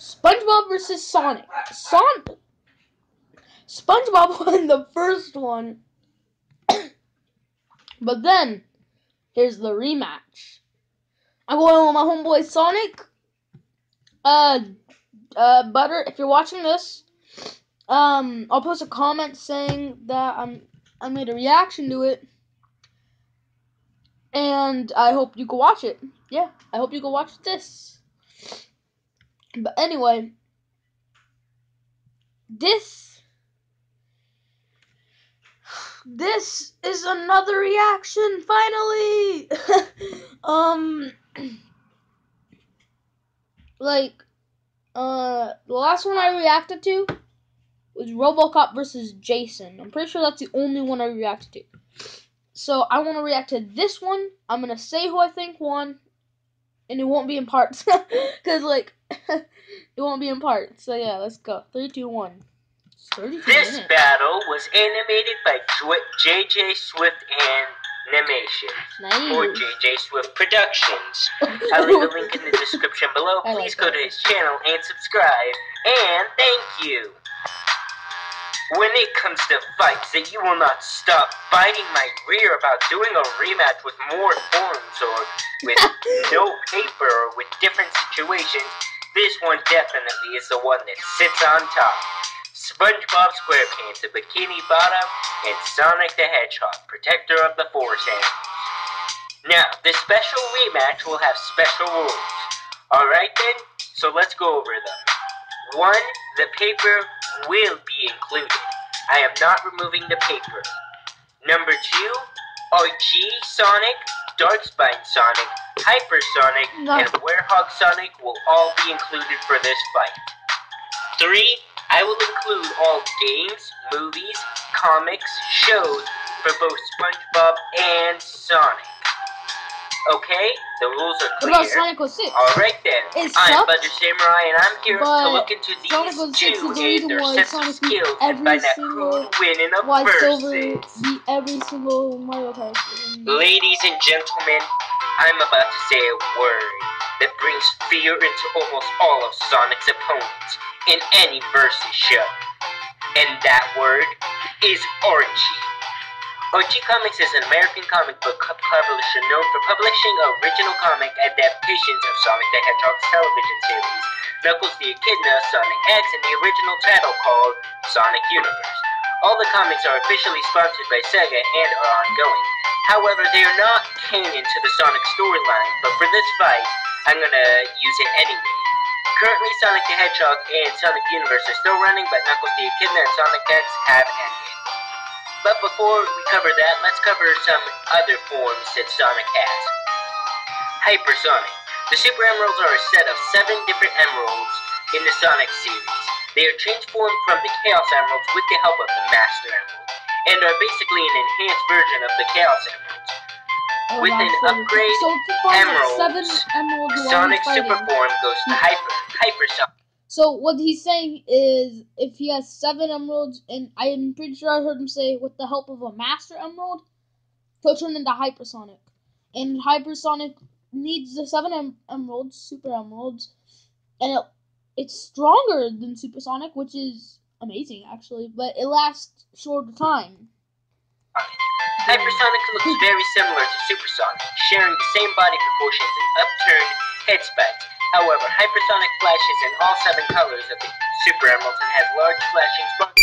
SpongeBob versus Sonic. SpongeBob won the first one. But then, here's the rematch. I'm going with my homeboy Sonic. Butter, if you're watching this, I'll post a comment saying that I made a reaction to it. And I hope you go watch it. Yeah, I hope you go watch this. But anyway, this is another reaction, finally! The last one I reacted to was RoboCop versus Jason. I'm pretty sure that's the only one I reacted to. So I want to react to this one. I'm going to say who I think won, and it won't be in parts. Because, it won't be in parts. So yeah, let's go. 3, 2, 1. This battle was animated by J.J. Swift Animation or J.J. Swift Productions. I'll leave a link in the description below. Please go to his channel and subscribe. And thank you. When it comes to fights, that you will not stop biting my rear about doing a rematch with more forms or with no paper or with different situations, this one definitely is the one that sits on top. SpongeBob SquarePants, the Bikini Bottom, and Sonic the Hedgehog, Protector of the Forest Animals. Now, this special rematch will have special rules. Alright then, so let's go over them. 1. The paper will be included. I am not removing the paper. Number 2. RG Sonic, Darkspine Sonic, Hyper Sonic, and Werehog Sonic will all be included for this fight. 3. I will include all games, movies, comics, shows for both SpongeBob and Sonic. Okay, the rules are clear. What about Sonic 06? Alright then, I'm Butter Samurai and I'm here to look into these two and their sets of skills and find out who would win in a versus. Every single Mario Kart. Ladies and gentlemen, I'm about to say a word that brings fear into almost all of Sonic's opponents in any versus show. And that word is Archie. Archie Comics is an American comic book publisher known for publishing original comic adaptations of Sonic the Hedgehog's television series, Knuckles the Echidna, Sonic X, and the original title called Sonic Universe. All the comics are officially sponsored by Sega and are ongoing. However, they are not canon to the Sonic storyline, but for this fight, I'm gonna use it anyway. Currently, Sonic the Hedgehog and Sonic Universe are still running, but Knuckles the Echidna and Sonic X have ended. But before we cover that, let's cover some other forms that Sonic has. Hyper Sonic. The Super Emeralds are a set of 7 different emeralds in the Sonic series. They are transformed from the Chaos Emeralds with the help of the Master Emerald, and are basically an enhanced version of the Chaos Emeralds. With an upgrade, Emeralds, Sonic's super form goes to Hyper Sonic. So what he's saying is, if he has 7 emeralds, and I am pretty sure I heard him say, with the help of a Master Emerald, he'll turn into Hypersonic. And Hypersonic needs the 7 emeralds, Super Emeralds, and it's stronger than Supersonic, which is amazing, actually, but it lasts shorter time. Hypersonic looks very similar to Supersonic, sharing the same body proportions and upturned head spikes. However, Hypersonic flashes in all 7 colors of the Super Emeralds and has large flashing sparks.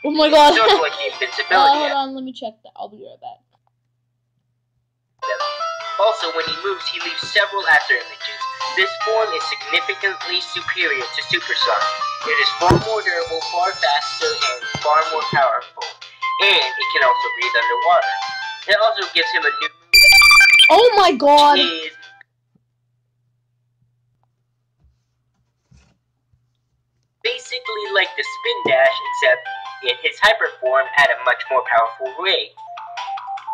Oh my god! Sort of like the invincibility. Hold on, let me check that. I'll be right back. Also, when he moves, he leaves several after images. This form is significantly superior to Supersonic. It is far more durable, far faster, and far more powerful. And it can also breathe underwater. It also gives him a new move. Oh my god! Basically like the Spin Dash, except in his hyper form at a much more powerful rate.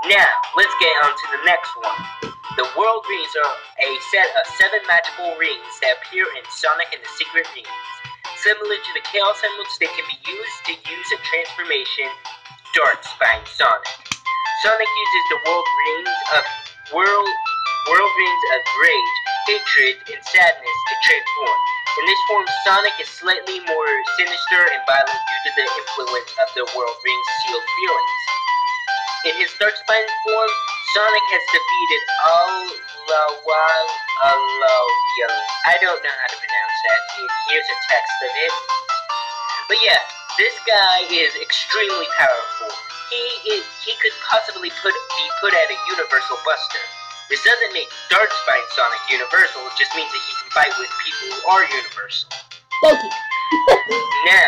Now, let's get on to the next one. The World Rings are a set of 7 magical rings that appear in Sonic and the Secret Rings. Similar to the Chaos Emeralds, they can be used to use a transformation, Darkspine Sonic. Sonic uses the World Rings of Rage, Hatred, and Sadness to transform. In this form, Sonic is slightly more sinister and violent due to the influence of the World Ring's sealed feelings. In his Darkspine form, Sonic has defeated I don't know how to pronounce that. Here's a text of it. But yeah, this guy is extremely powerful. He could possibly be put at a Universal Buster. This doesn't make Darkspine Sonic universal, it just means that he can fight with people who are universal. Thank you. Now,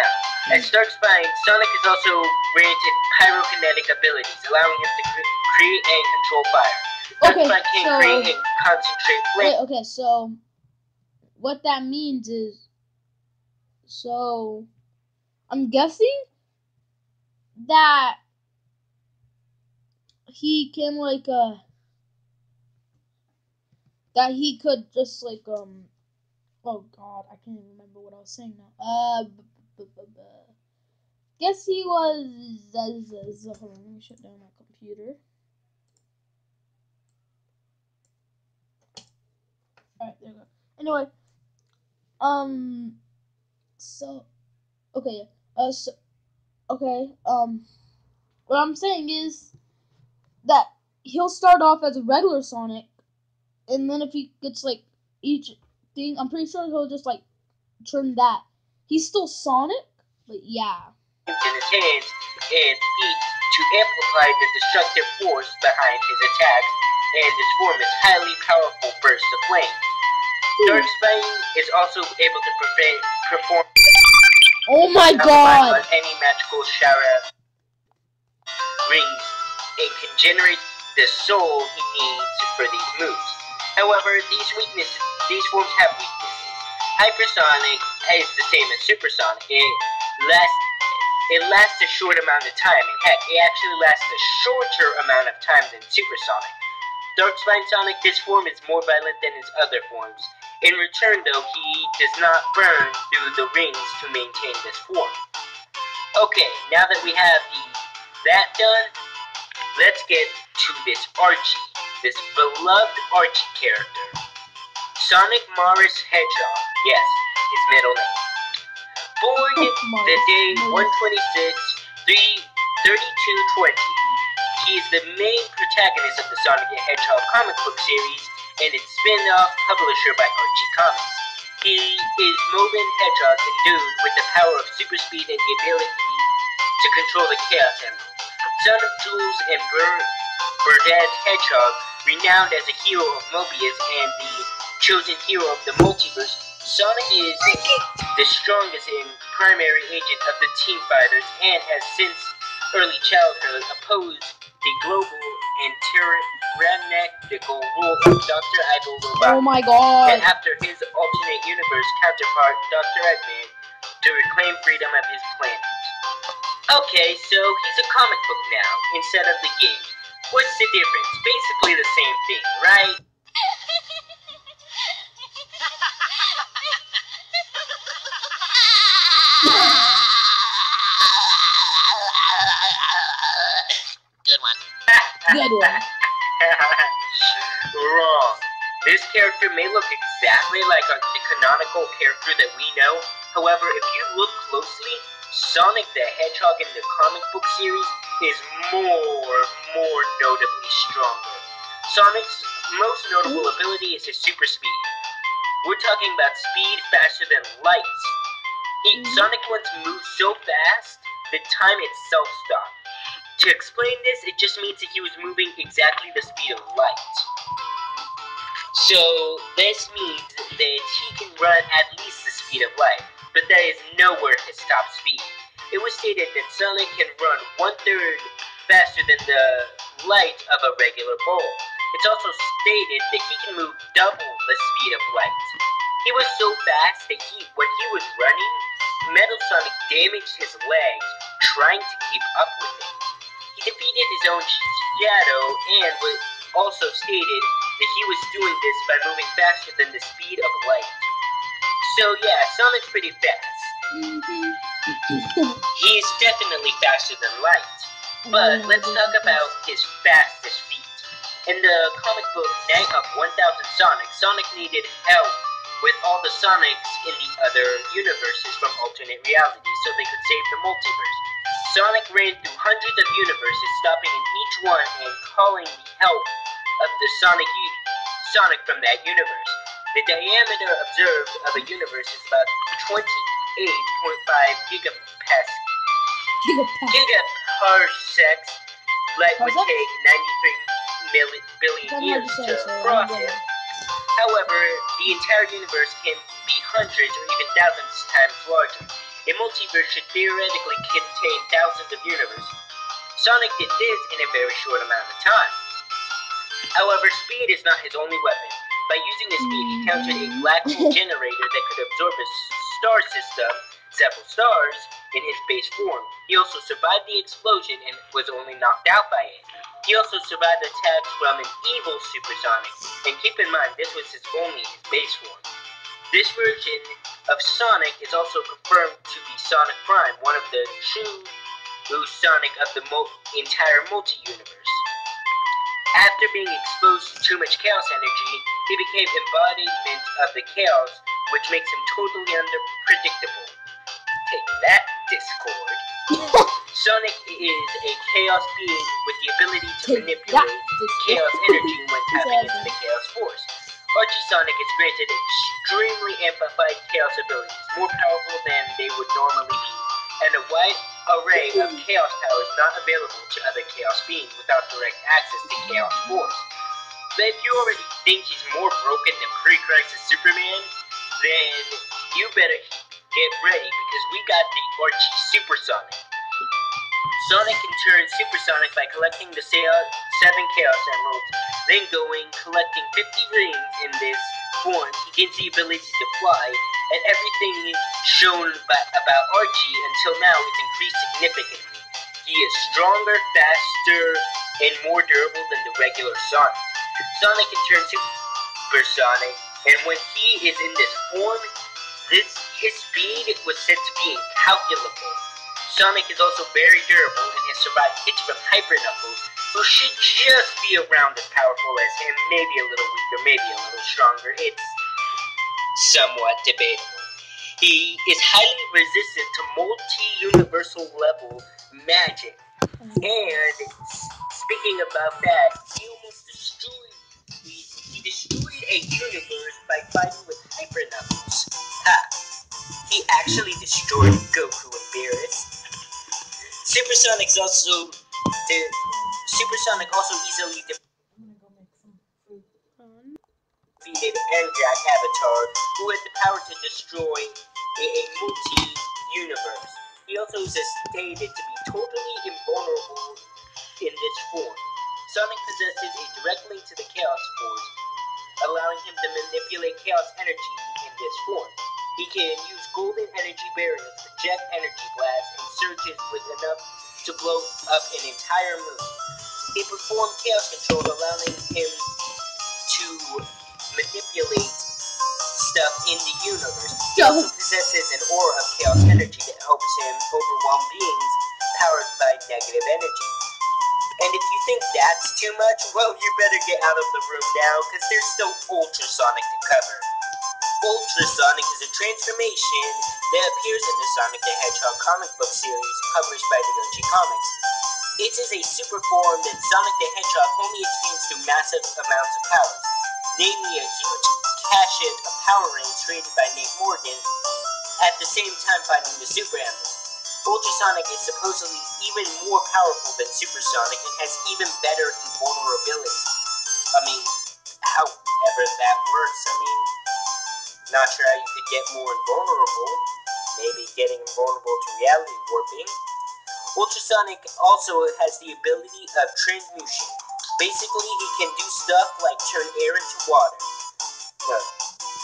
as Darkspine, Sonic is also granted pyrokinetic abilities, allowing him to create and control fire. Darkspine can create and concentrate flame. Wait, okay, so what that means is, so I'm guessing that he can that he could just oh god, I can't even remember what I was saying now. Guess he was hold on, let me shut down my computer. Alright, there we go. Anyway, so okay, what I'm saying is that he'll start off as a regular Sonic, and then if he gets each thing, I'm pretty sure he'll just turn that. He's still Sonic, but yeah. In his hands and feet to amplify the destructive force behind his attacks, and his form is highly powerful bursts of flame. Darkspine is also able to perform. Oh my god! On any magical shower rings, it can generate the soul he needs for these moves. However, these forms have weaknesses. Hypersonic is the same as Supersonic. It lasts a short amount of time, and heck, it actually lasts a shorter amount of time than Supersonic. Darkspine Sonic, this form is more violent than his other forms. In return, though, he does not burn through the rings to maintain this form. Okay, now that we have that done, let's get to this Archie, this beloved Archie character. Sonic Morris Hedgehog, yes, his middle name. Born the day 1/26/32/20, he is the main protagonist of the Sonic the Hedgehog comic book series and its spin-off publisher by Archie Comics. He is Moblin Hedgehog endued with the power of super speed and the ability to control the Chaos Emerald. Son of Jules and Burdett Hedgehog, renowned as a hero of Mobius and the chosen hero of the multiverse, Sonic is the strongest and primary agent of the Team Fighters and has since early childhood opposed the global and tyrannical rule of Dr. Idol Robot. Oh my god! And after his alternate universe counterpart, Dr. Eggman, to reclaim freedom of his planet. Okay, so he's a comic book now, instead of the game. What's the difference? Basically the same thing, right? Good one. Good one. Wrong. This character may look exactly like the canonical character that we know. However, if you look closely, Sonic the Hedgehog in the comic book series is more notably stronger. Sonic's most notable ability is his super speed. We're talking about speed faster than light. Sonic once moved so fast that time itself stopped. To explain this, it just means that he was moving exactly the speed of light. So this means that he can run at least the speed of light, but that is nowhere his top speed. It was stated that Sonic can run 1/3 faster than the light of a regular bull. It's also stated that he can move double the speed of light. He was so fast that when he was running, Metal Sonic damaged his legs trying to keep up with him. He defeated his own shadow and was also stated that he was doing this by moving faster than the speed of light. So yeah, Sonic's pretty fast. He's definitely faster than light. But let's talk about his fastest feat. In the comic book Night of 1000 Sonic, Sonic needed help with all the Sonics in the other universes from alternate realities so they could save the multiverse. Sonic ran through hundreds of universes, stopping in each one and calling the help of the Sonic from that universe. The diameter observed of a universe is about 28.5 gigaparsecs. Light would take 93 billion years to cross it. However, the entire universe can be hundreds or even thousands of times larger. A multiverse should theoretically contain thousands of universes. Sonic did this in a very short amount of time. However, speed is not his only weapon. By using his speed, he countered a black hole generator that could absorb a star system, several stars, in his base form. He also survived the explosion and was only knocked out by it. He also survived attacks from an evil Supersonic, and keep in mind this was only his base form. This version of Sonic is also confirmed to be Sonic Prime, one of the true Sonic of the entire multi-universe. After being exposed to too much Chaos energy, he became embodiment of the Chaos, which makes him totally unpredictable. Take that, Discord. Sonic is a Chaos being with the ability to manipulate Chaos energy when tapping into the Chaos Force. Archie Sonic is granted extremely amplified Chaos abilities, more powerful than they would normally be, and a wide array of Chaos powers not available to other Chaos beings without direct access to Chaos Force. But if you already think he's more broken than pre-Crisis Superman, then you better get ready because we got the Archie Supersonic. Sonic can turn supersonic by collecting the 7 Chaos Emeralds, then collecting 50 rings in this form. He gains the ability to fly, and everything shown about Archie until now is increased significantly. He is stronger, faster, and more durable than the regular Sonic. Sonic can turn supersonic, and when he is in this form, his speed was said to be incalculable. Sonic is also very durable and has survived hits from Hyper Knuckles, who should just be around as powerful as him, maybe a little weaker, maybe a little stronger. It's somewhat debatable. He is highly resistant to multi-universal level magic. And speaking about that, he almost destroyed a universe by fighting with Hyper Knuckles. Ha! He actually destroyed Goku and Beerus. Supersonic also easily defeated Jack Avatar, who had the power to destroy a multi-universe. He also is stated to be totally invulnerable in this form. Sonic possesses a direct link to the Chaos Force, allowing him to manipulate Chaos energy in this form. He can use golden energy barriers, project energy blasts, and surges with enough to blow up an entire moon. He performed Chaos Control, allowing him to manipulate stuff in the universe. He also possesses an aura of Chaos energy that helps him overwhelm beings powered by negative energy. And if you think that's too much, well, you better get out of the room now, because there's still Ultrasonic to cover. Ultrasonic is a transformation that appears in the Sonic the Hedgehog comic book series published by the OG Comics. It is a super form that Sonic the Hedgehog only attains through massive amounts of powers, namely a huge cache of power rings created by Nate Morgan, at the same time fighting the Super Animal. Ultrasonic is supposedly even more powerful than Supersonic and has even better invulnerability. I mean, however that works, not sure how you could get more invulnerable. Maybe getting invulnerable to reality warping. Ultrasonic also has the ability of transmutation. Basically, he can do stuff like turn air into water.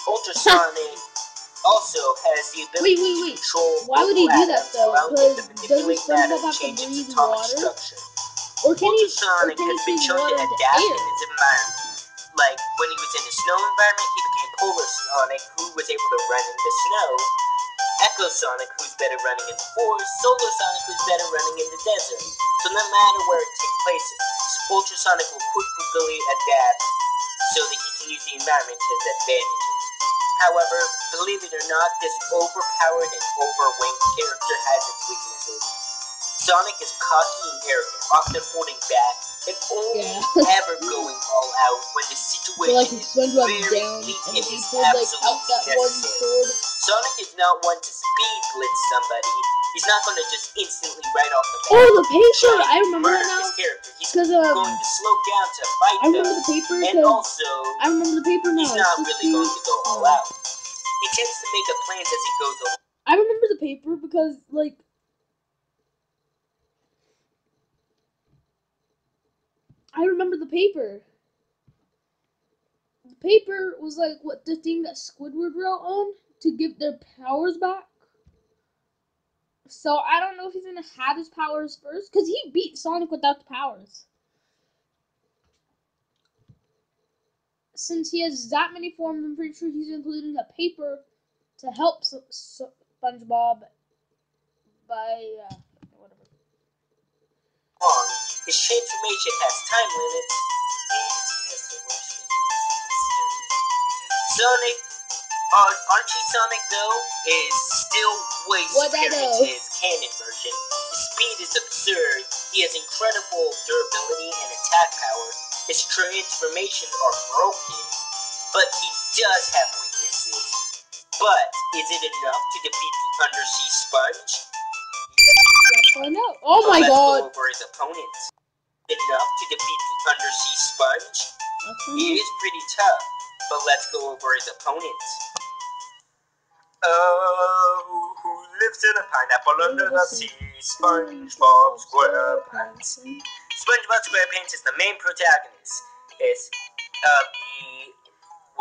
Ultrasonic also has the ability to control. Why would he do that though? Because doesn't SpongeBob have to breathe water? Or can Ultrasonic has been shown to adapt in his environment. Like when he was in a snow environment, he became Polar Sonic, who was able to run in the snow. Echo Sonic, who's better running in the forest. Solar Sonic, who's better running in the desert. So no matter where it takes place, Ultrasonic will quickly adapt so that he can use the environment to his advantages. However, believe it or not, this overpowered and overweight character has its weaknesses. Sonic is cocky and arrogant, often holding back, and only ever going all out when the situation is very bleak and is absolutely necessary. Sonic is not one to speed blitz somebody. He's not going to just instantly right off the bat. Oh, the paper! I remember that now. He's going to slow down to fight them. I remember the paper. And also, I remember the paper now. He's not really going to go all out. He tends to make up plans as he goes along. I remember the paper because, like, I remember the paper. The paper was like what the thing that Squidward wrote on to give their powers back. So I don't know if he's gonna have his powers first, because he beat Sonic without the powers. Since he has that many forms, I'm pretty sure he's including a paper to help SpongeBob by whatever. His transformation has time limits, and he has the worst thing. Sonic, Archie Sonic though, is still way superior to his canon version. His speed is absurd. He has incredible durability and attack power. His transformations are broken, but he does have weaknesses. But is it enough to defeat the Undersea Sponge? Let's find out. Oh my god! Let's go over his opponents. Enough to defeat the Undersea Sponge? He is pretty tough, but let's go over his opponents. Oh, who lives in a pineapple under the sea? SpongeBob SquarePants. SpongeBob SquarePants is the main protagonist of the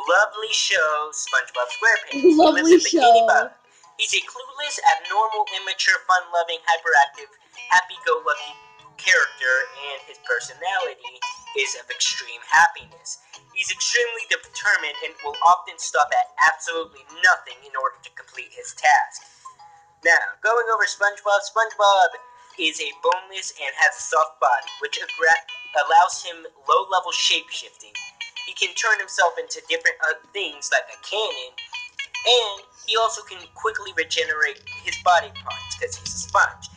lovely show SpongeBob SquarePants. He lives in Bikini Bottom. He's a clueless, abnormal, immature, fun-loving, hyperactive, happy-go-lucky character, and his personality is of extreme happiness. He's extremely determined and will often stop at absolutely nothing in order to complete his task. Now, going over SpongeBob. SpongeBob is a boneless and has a soft body, which allows him low-level shape-shifting. He can turn himself into different things like a cannon, and he also can quickly regenerate his body parts because he's a sponge.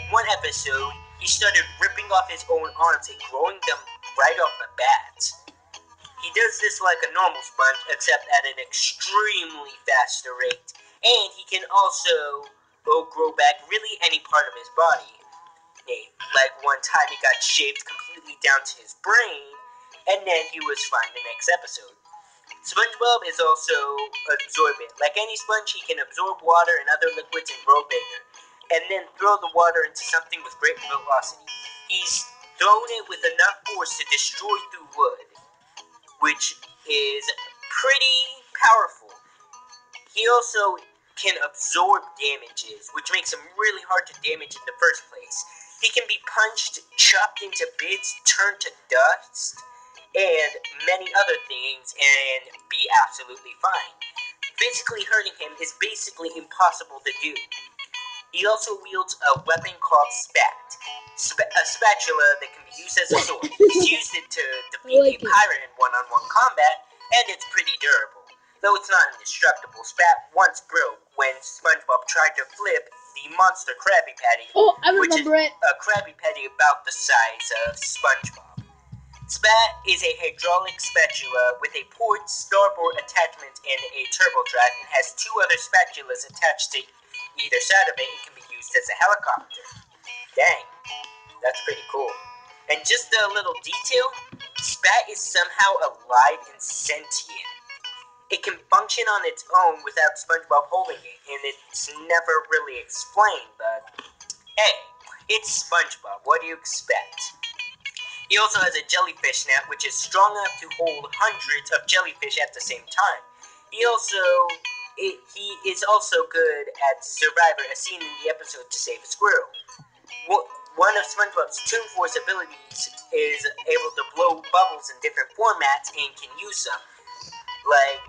One episode, he started ripping off his own arms and growing them right off the bat. He does this like a normal sponge, except at an extremely faster rate. And he can also grow back really any part of his body. Like one time he got shaved completely down to his brain, and then he was fine the next episode. SpongeBob is also absorbent. Like any sponge, he can absorb water and other liquids and grow bigger, and then throw the water into something with great velocity. He's thrown it with enough force to destroy through wood, which is pretty powerful. He also can absorb damages, which makes him really hard to damage in the first place. He can be punched, chopped into bits, turned to dust, and many other things, and be absolutely fine. Physically hurting him is basically impossible to do. He also wields a weapon called Spat, a spatula that can be used as a sword. He's used it to defeat a pirate in one-on-one combat, and it's pretty durable. Though it's not indestructible, Spat once broke when SpongeBob tried to flip the monster Krabby Patty, which is a Krabby Patty about the size of SpongeBob. Spat is a hydraulic spatula with a port, starboard attachment, and a turbo drive, and has two other spatulas attached to either side of it. It can be used as a helicopter. Dang, that's pretty cool. And just a little detail, Spat is somehow alive and sentient. It can function on its own without SpongeBob holding it, and it's never really explained, but hey, it's SpongeBob, what do you expect? He also has a jellyfish net, which is strong enough to hold hundreds of jellyfish at the same time. He is also good at Survivor, as seen in the episode to save a squirrel. One of SpongeBob's Toon Force abilities is able to blow bubbles in different formats and can use them. Like,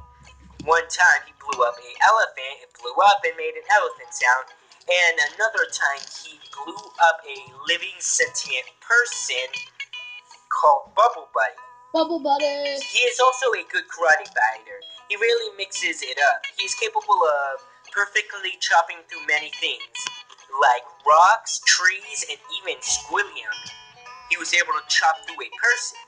one time he blew up an elephant, it blew up and made an elephant sound. And another time he blew up a living sentient person called Bubble Buddy. Bubble Buddy. He is also a good karate fighter. He really mixes it up. He's capable of perfectly chopping through many things, like rocks, trees, and even squillium. He was able to chop through a person.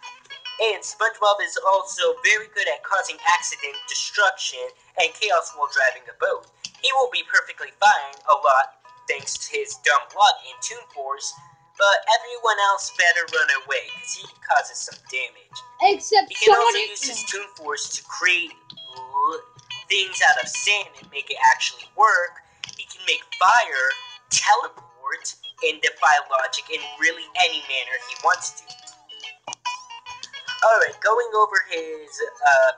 And SpongeBob is also very good at causing accident, destruction, and chaos while driving a boat. He will be perfectly fine a lot thanks to his dumb luck in Toon Force, but everyone else better run away because he causes some damage. Except he can also use his Toon Force to create things out of sand and make it actually work. He can make fire, teleport, and defy logic in really any manner he wants to. Alright, going over his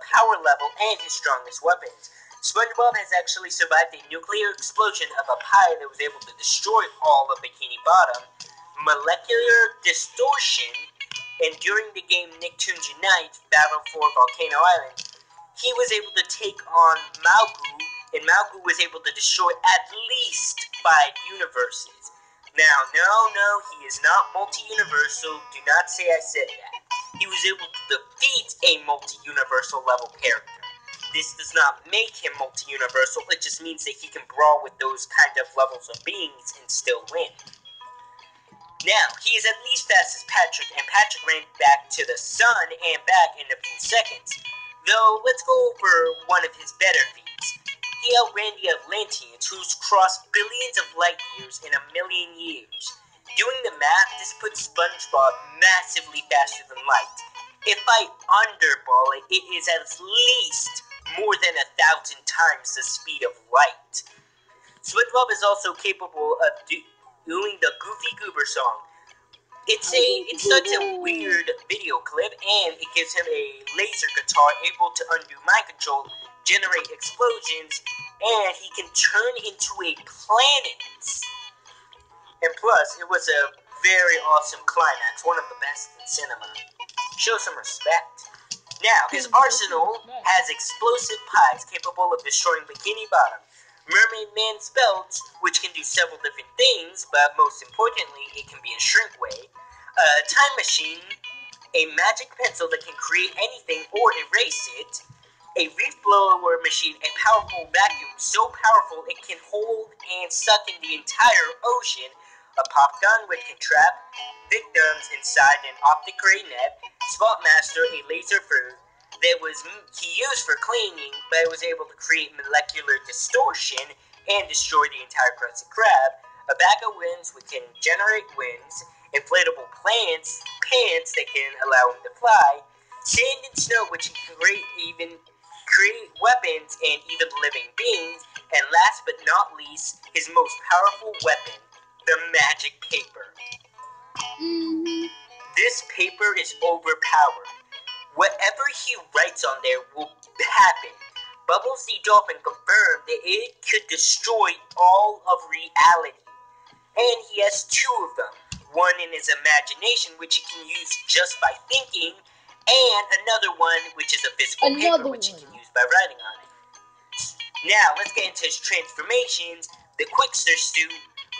power level and his strongest weapons. SpongeBob has actually survived a nuclear explosion of a pie that was able to destroy all of Bikini Bottom, molecular distortion, and during the game Nicktoons Unite, Battle for Volcano Island, he was able to take on Malgoo, and Malgoo was able to destroy at least 5 universes. Now, no, he is not multi-universal. Do not say I said that. He was able to defeat a multi-universal level character. This does not make him multi-universal. It just means that he can brawl with those kind of levels of beings and still win. Now, he is at least fast as Patrick, and Patrick ran back to the sun and back in a few seconds. Though, let's go over one of his better feats. He outran the Atlanteans, who's crossed billions of light years in a million years. Doing the math, this puts SpongeBob massively faster than light. If I underball it, it is at least more than 1,000 times the speed of light. SpongeBob is also capable of doing the Goofy Goober song. It's such a weird video clip, and it gives him a laser guitar able to undo mind control, generate explosions, and he can turn into a planet. And plus, it was a very awesome climax, one of the best in cinema. Show some respect. Now, his arsenal has explosive pies capable of destroying Bikini Bottom, Mermaid Man's belt, which can do several different things, but most importantly, it can be a shrinkway, a time machine, a magic pencil that can create anything or erase it, a reef blower machine, a powerful vacuum so powerful it can hold and suck in the entire ocean, a pop gun which can trap victims inside an optic gray net, Spot Master, a laser fruit that he used for cleaning, but it was able to create molecular distortion and destroy the entire Krusty Krab, a bag of winds which can generate winds, inflatable pants that can allow him to fly, sand and snow which can create weapons and even living beings, and last but not least, his most powerful weapon, the magic paper. This paper is overpowered. Whatever he writes on there will happen. Bubbles the Dolphin confirmed that it could destroy all of reality. And he has 2 of them. One in his imagination, which he can use just by thinking, and another one, which is a physical paper, which he can use by writing on it. Now, let's get into his transformations. The Quickster suit,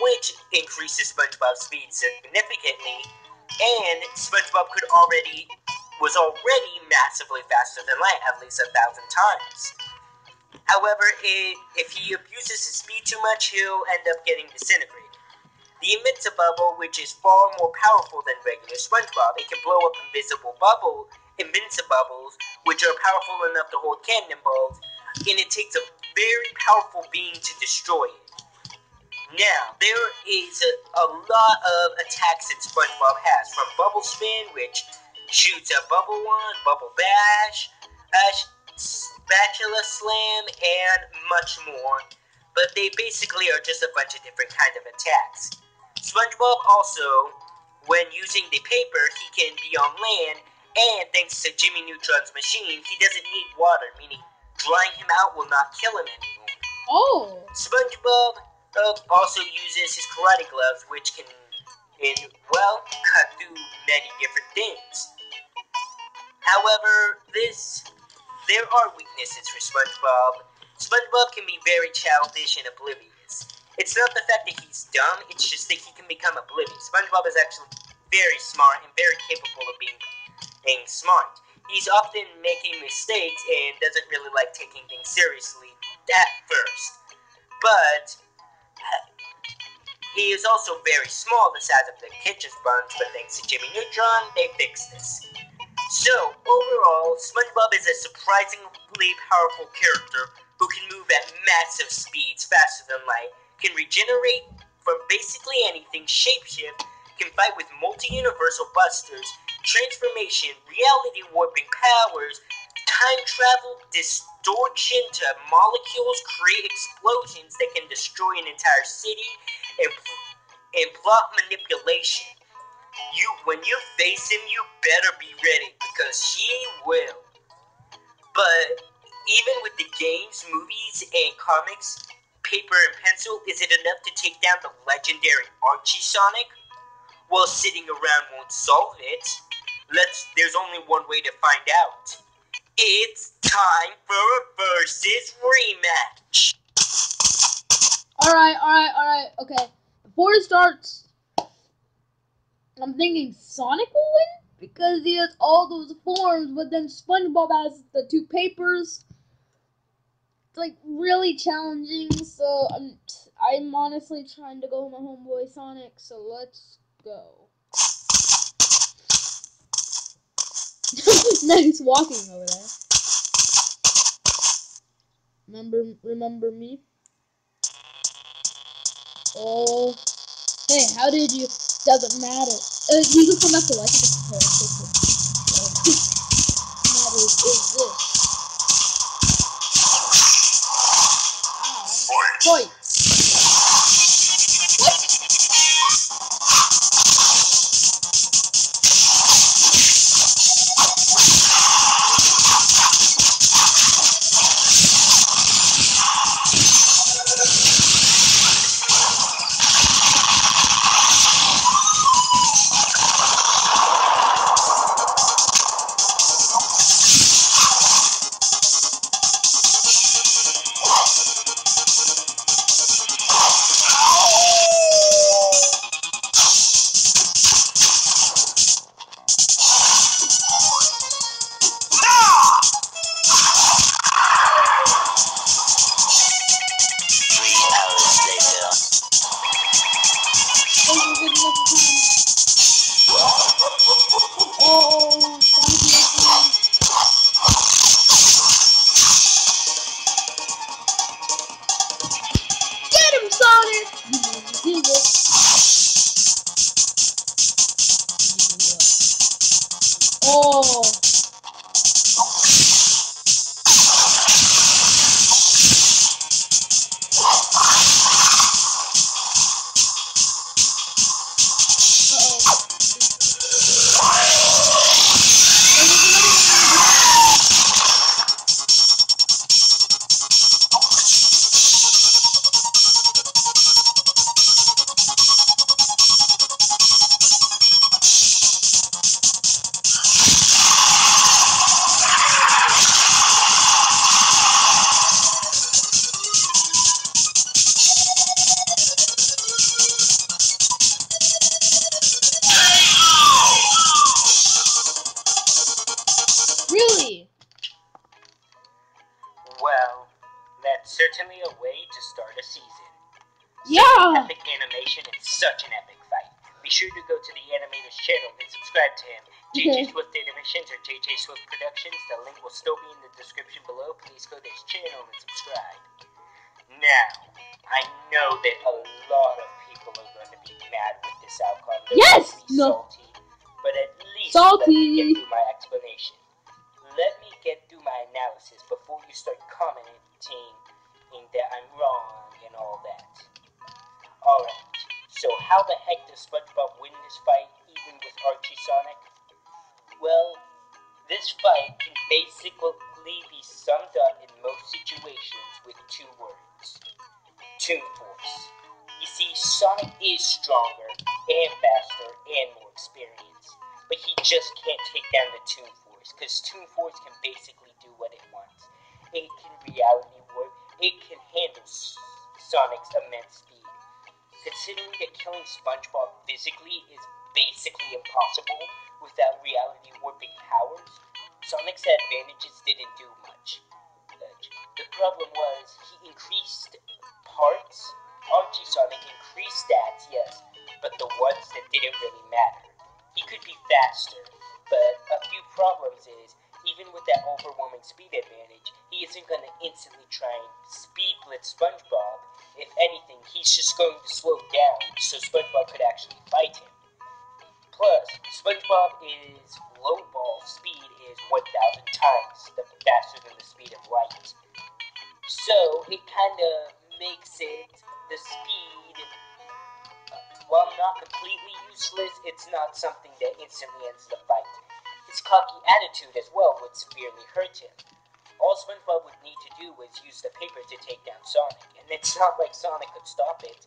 which increases SpongeBob's speed significantly, and SpongeBob was already massively faster than light, at least 1,000 times. However, if he abuses his speed too much, he'll end up getting disintegrated. The Invincibubble, which is far more powerful than regular SpongeBob, it can blow up Invincibubbles, which are powerful enough to hold cannonballs, and it takes a very powerful being to destroy it. Now, there is a lot of attacks that SpongeBob has, from Bubble Spin, which shoots a bubble wand, Bubble Bash, Spatula Slam, and much more. But they basically are just a bunch of different kind of attacks. SpongeBob also, when using the paper, he can be on land, and thanks to Jimmy Neutron's machine, he doesn't need water, meaning drying him out will not kill him anymore. Oh! SpongeBob also uses his karate gloves, which can, cut through many different things. However, there are weaknesses for SpongeBob. SpongeBob can be very childish and oblivious. It's not the fact that he's dumb, it's just that he can become oblivious. SpongeBob is actually very smart and very capable of being smart. He's often making mistakes and doesn't really like taking things seriously at first. But he is also very small, the size of the kitchen sponge, but thanks to Jimmy Neutron, they fixed this. So, overall, SpongeBob is a surprisingly powerful character who can move at massive speeds faster than light, can regenerate from basically anything, shapeshift, can fight with multi-universal busters, transformation, reality warping powers, time travel, distortion to molecules, create explosions that can destroy an entire city, and plot manipulation. When you face him, you better be ready, because he will. But even with the games, movies, and comics, paper and pencil, is it enough to take down the legendary Archie Sonic? Well, sitting around won't solve it. There's only one way to find out. It's time for a versus rematch. Alright, okay. Before it starts, I'm thinking Sonic will win because he has all those forms, but then SpongeBob has the two papers. It's like really challenging, so I'm honestly trying to go with my homeboy Sonic, so let's go. Nice walking over there. Remember me? Oh, hey, how did you? Doesn't matter. You can come back to life. What matters is this. Fight! Get him, Sonic! You did it. Oh. Really? Well, that's certainly a way to start a season. Yeah! Epic animation and such an epic fight. Be sure to go to the animator's channel and subscribe to him. JJ Swift Animations or JJ Swift Productions. The link will still be in the description below. Please go to his channel and subscribe. Now, I know that a lot of people are going to be mad with this outcome. They're Yes! going to be salty, but at least Salty. let me get through my explanation. Let me get through my analysis before you start commenting that I'm wrong and all that. Alright, so how the heck does SpongeBob win this fight, even with Archie Sonic? Well, this fight can basically be summed up in most situations with two words. Toon Force. You see, Sonic is stronger and faster and more experienced, but he just can't take down the Toon Force, because Toon Force can basically do what it wants. It can reality warp, it can handle Sonic's immense speed. Considering that killing SpongeBob physically is basically impossible without reality warping powers, Sonic's advantages didn't do much. The problem was he increased parts. Archie Sonic increased stats, yes, but the ones that didn't really matter. He could be faster, but a few problems is, even with that overwhelming speed advantage, he isn't going to instantly try and speed blitz SpongeBob. If anything, he's just going to slow down so SpongeBob could actually fight him. Plus, SpongeBob is low ball speed is 1,000 times faster than the speed of light. So, it kind of makes it the speed, while not completely useless, it's not something that instantly ends the fight. His cocky attitude as well would severely hurt him. All SpongeBob would need to do was use the paper to take down Sonic, and it's not like Sonic could stop it.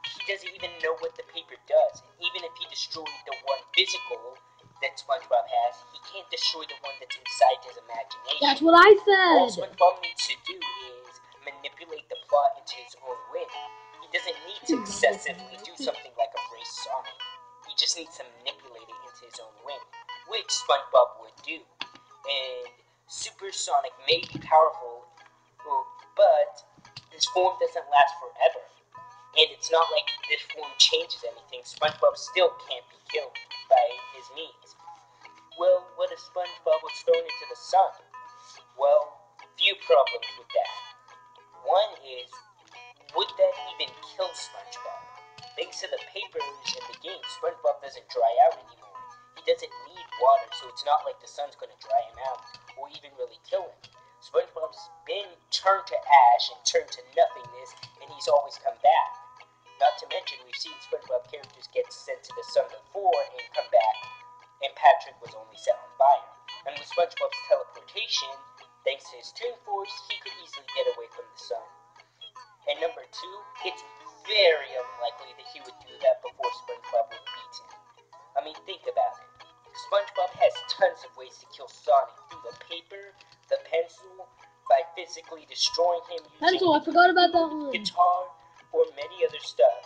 He doesn't even know what the paper does, and even if he destroyed the one physical that SpongeBob has, he can't destroy the one that's inside his imagination. That's what I All said. SpongeBob needs to do is manipulate the plot into his own way. He doesn't need to excessively do something like erase Sonic. He just needs to manipulate it into his own way, which SpongeBob would do. And Super Sonic may be powerful, but this form doesn't last forever. And it's not like this form changes anything. SpongeBob still can't be killed by his means. Well, what if SpongeBob was thrown into the sun? Well, few problems with that. One is, would that even kill SpongeBob? Thanks to the papers in the game, SpongeBob doesn't dry out anymore. He doesn't need water, so it's not like the sun's going to dry him out, or even really kill him. SpongeBob's been turned to ash and turned to nothingness, and he's always come back. Not to mention, we've seen SpongeBob characters get sent to the sun before and come back, and Patrick was only set on fire. And with SpongeBob's teleportation, thanks to his Toon Force, he could easily get away from the sun. And number two, it's very unlikely that he would do that before SpongeBob would beat him. I mean, think about it. SpongeBob has tons of ways to kill Sonic through the paper, the pencil, by physically destroying him using Pencil, I forgot about that one. guitar, or many other stuff.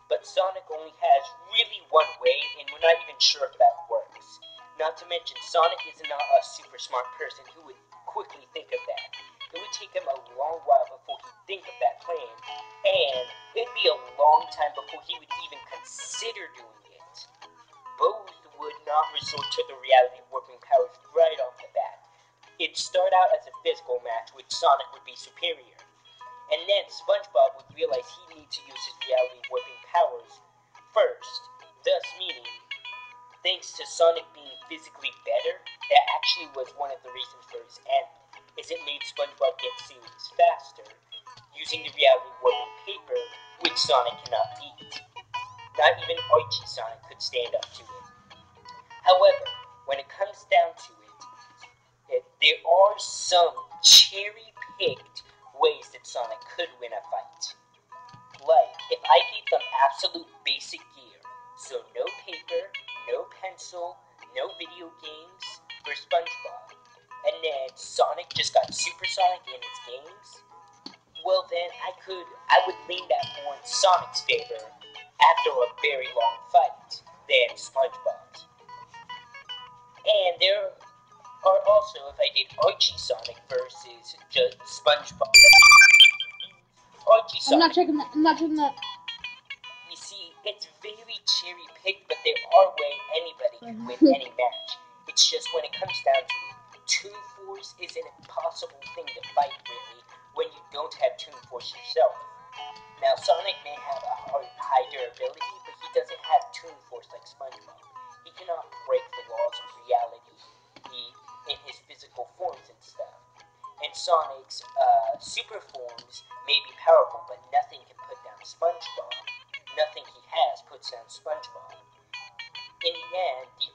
But Sonic only has really one way, and we're not even sure if that works. Not to mention, Sonic is not a super smart person who would quickly think of that. It would take him a long while before he'd think of that plan, and it'd be a long time before he would even consider doing it. Both would not resort to the reality warping powers right off the bat. It'd start out as a physical match, which Sonic would be superior. And then SpongeBob would realize he needs to use his reality warping powers first, thus meaning, thanks to Sonic being physically better, that actually was one of the reasons for his end, is it made SpongeBob get serious faster, using the reality warping paper, which Sonic cannot beat. Not even Archie Sonic could stand up to it. However, when it comes down to it, there are some cherry-picked ways that Sonic could win a fight. Like, if I gave them absolute basic gear, so no paper, no pencil, no video games for SpongeBob, and then Sonic just got supersonic in his games, well then I would lean that more in Sonic's favor after a very long fight than SpongeBob's. And there are also, if I did Archie Sonic versus just SpongeBob, Archie Sonic. I'm not checking that. You see, it's very cherry-picked, but there are ways anybody can win any match. It's just when it comes down to it, Toon Force is an impossible thing to fight, really, when you don't have Toon Force yourself. Now, Sonic may have a high durability, but he doesn't have Toon Force like SpongeBob. He cannot break the laws of reality in his physical forms and stuff. And Sonic's super forms may be powerful, but nothing can put down SpongeBob. Nothing he has puts down SpongeBob. In the end, he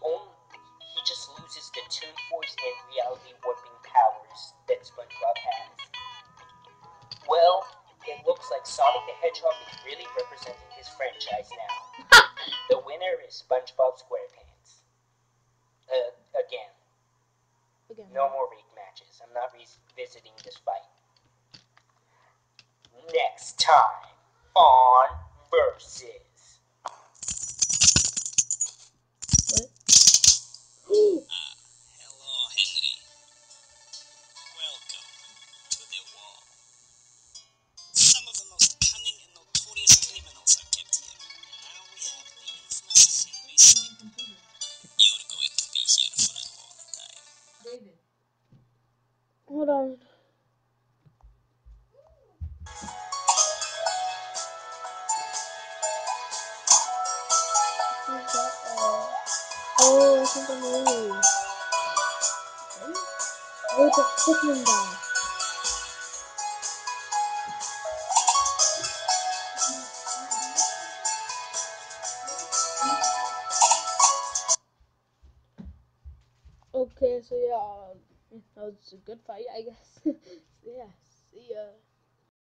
just loses the Toon Force and reality warping powers that SpongeBob has. Well, it looks like Sonic the Hedgehog is really representing his franchise now. The winner is SpongeBob SquarePants. Again. No more rematches. I'm not revisiting this fight. Next time on Versus. What? Hold on. Oh, I think I know. Oh, it's a Pikmin guy. Okay, so yeah, that was a good fight, I guess. Yeah, see ya.